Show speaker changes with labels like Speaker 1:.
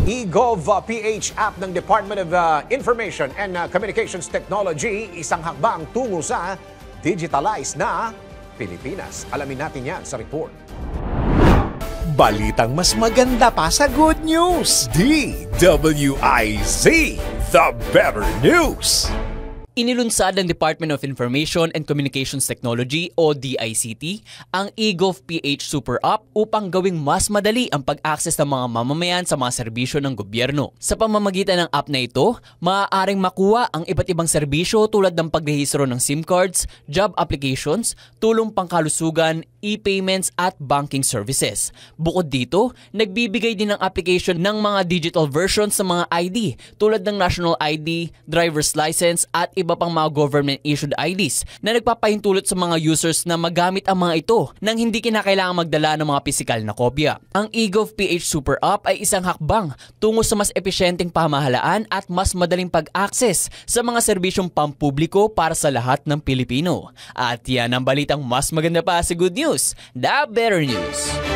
Speaker 1: eGov.ph app ng Department of Information and Communications Technology, isang hakbang tungo sa digitalized na Pilipinas. Alamin natin yan sa report.
Speaker 2: Balitang mas maganda pa sa good news. DWIZ, the better news.
Speaker 3: Inilunsad ng Department of Information and Communications Technology o DICT ang eGov.ph Super App upang gawing mas madali ang pag-access ng mga mamamayan sa mga serbisyo ng gobyerno. Sa pamamagitan ng app na ito, maaaring makuha ang iba't ibang serbisyo tulad ng pagrehistro ng SIM cards, job applications, tulong pangkalusugan, e-payments at banking services. Bukod dito, nagbibigay din ng application ng mga digital versions sa mga ID tulad ng National ID, Driver's License at iba pang mga government-issued IDs na nagpapahintulot sa mga users na magamit ang mga ito nang hindi kinakailangan magdala ng mga pisikal na kopya. Ang eGov.ph Super App ay isang hakbang tungo sa mas epesyenteng pamahalaan at mas madaling pag-access sa mga serbisyong pampubliko para sa lahat ng Pilipino. At yan ang balitang mas maganda pa sa good news, the better news.